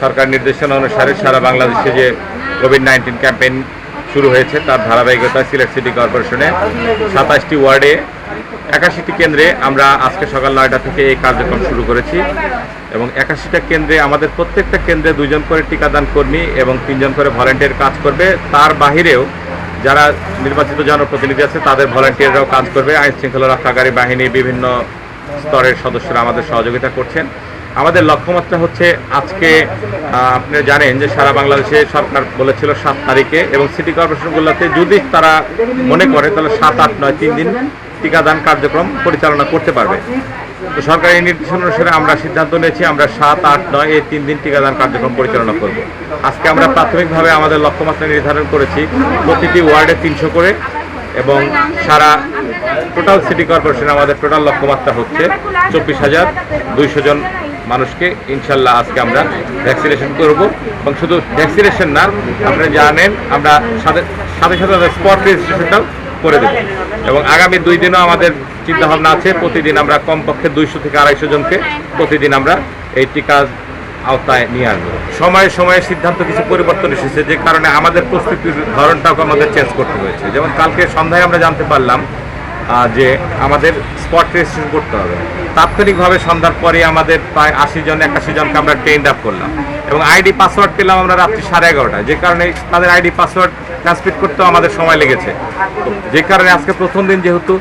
সরকার নির্দেশনা অনুসারে সারা বাংলাদেশে যে কোভিড-19 ক্যাম্পেইন শুরু হয়েছে তার ধারাবাহিকতায় সিলেট সিটি কর্পোরেশনে 27টি ওয়ার্ডে 81টি কেন্দ্রে আমরা আজকে সকাল 9টা থেকে এই কার্যক্রম শুরু করেছি এবং 81টা কেন্দ্রে আমাদের প্রত্যেকটা কেন্দ্রে 2 জন করে টিকাদান কর্মী এবং 3 জন করে ভলান্টিয়ার কাজ করবে। তার বাহিরেও যারা নির্বাচিত জনপ্রতিনিধি আছে তাদের ভলান্টিয়াররাও কাজ করবে। আইন শৃঙ্খলা রক্ষাকারী বাহিনী বিভিন্ন স্তরের সদস্যরা আমাদের সহযোগিতা করছেন। আমাদের লক্ষ্যমাত্রা হচ্ছে আজকে আপনি জানেন যে সারা বাংলাদেশে সরকার বলেছিল 7 তারিখে এবং সিটি কর্পোরেশনগুলোতে যদি তারা মনে করে তাহলে 7, 8, 9 3 দিন টিকাদান কার্যক্রম পরিচালনা করতে পারবে। তো সরকারি নির্দেশনা অনুসারে আমরা সিদ্ধান্ত নিয়েছি আমরা 7, 8, 9 এই 3 দিন টিকাদান কার্যক্রম পরিচালনা করব। আজকে আমরা প্রাথমিকভাবে আমাদের লক্ষ্যমাত্রা নির্ধারণ করেছি প্রতিটি ওয়ার্ডে 300 করে এবং সারা টোটাল সিটি কর্পোরেশনে আমাদের টোটাল লক্ষ্যমাত্রা হচ্ছে 24,200 জন মানুষকে ইনশাল্লাহ আজকে আমরা ভ্যাকসিনেশন করব। এবং শুধু ভ্যাকসিনেশন না, আপনারা জানেন আমরা সাথে সাথে স্পট রেজিস্ট্রেশনটাও করে দেব এবং আগামী 2 দিনও আমাদের চিন্তাভাবনা আছে প্রতিদিন আমরা কমপক্ষে 200 থেকে 250 জনকে প্রতিদিন আমরা এই টিকার আওতায় নিয়ে আসবো। সময়ে সময়ে সিদ্ধান্ত কিছু পরিবর্তন এসেছে, যে কারণে আমাদের প্রস্তুতির ধরনটাও আমাদের চেঞ্জ করতে হয়েছে। যেমন কালকে সন্ধ্যায় আমরা জানতে পারলাম যে আমাদের স্পট রেজিস্ট্রেশন করতে হবে। তাৎক্ষণিকভাবে সন্ধ্যার পরে আমাদের প্রায় 80 জন 81 জনকে আমরা ট্রেন্ড আপ করলাম এবং আইডি পাসওয়ার্ড পেলাম আমরা রাত্রি 11:30টায়, যে কারণে তাদের আইডি পাসওয়ার্ড ট্রান্সমিট করতেও আমাদের সময় লেগেছে। যে কারণে আজকে প্রথম দিন যেহেতু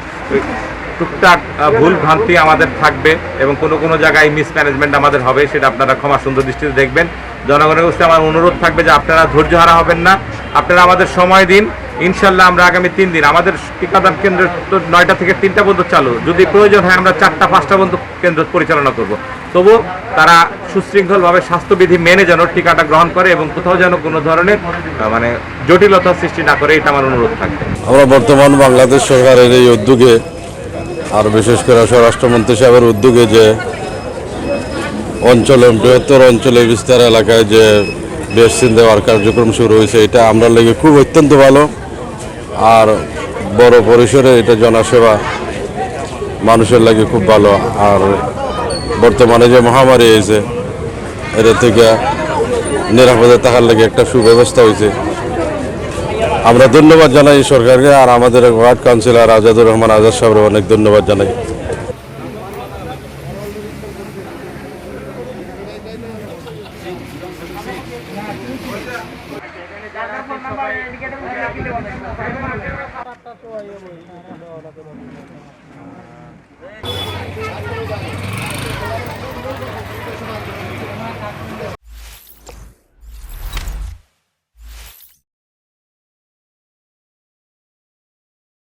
টুকটাক ভুল ভ্রান্তি আমাদের থাকবে এবং কোনো জায়গায় মিসম্যানেজমেন্ট আমাদের হবে, সেটা আপনারা ক্ষমা সুন্দর দৃষ্টিতে দেখবেন। জনগণের কাছে আমার অনুরোধ থাকবে যে আপনারা ধৈর্য হারা হবেন না, আপনারা আমাদের সময় দিন। ইনশাল্লাহ আমরা আগামী 3 দিন আমাদের টিকাদান কেন্দ্র 9টা থেকে 3টা পর্যন্ত চালু, যদি প্রয়োজন হয় আমরা 4টা 5টা পর্যন্ত কেন্দ্র পরিচালনা করব। তবু তারা সুশৃঙ্খলভাবে স্বাস্থ্যবিধি মেনে যেন টিকাটা গ্রহণ করে এবং কোথাও যেন কোনো ধরনের মানে জটিলতা সৃষ্টি না করে, এটা আমার অনুরোধ থাকবে। আমরা বর্তমান বাংলাদেশ সরকারের এই উদ্যোগে আর বিশেষ করে স্বরাষ্ট্রমন্ত্রী সাহেবের উদ্যোগে যে অঞ্চলে বৃহত্তর অঞ্চলে বিস্তার এলাকায় যে ভ্যাকসিন দেওয়ার কার্যক্রম শুরু হয়েছে, এটা আমরা লেগে খুব অত্যন্ত ভালো আর বড় পরিসরে এটা জনসেবা মানুষের লাগে খুব ভালো। আর বর্তমানে যে মহামারী হয়েছে এটা থেকে নিরাপদে থাকার লাগে একটা সুব্যবস্থা হয়েছে। আমরা ধন্যবাদ জানাই সরকারকে আর আমাদের ওয়ার্ড কাউন্সিলর আজাদুর রহমান আজাদ সাহেবের অনেক ধন্যবাদ জানাই।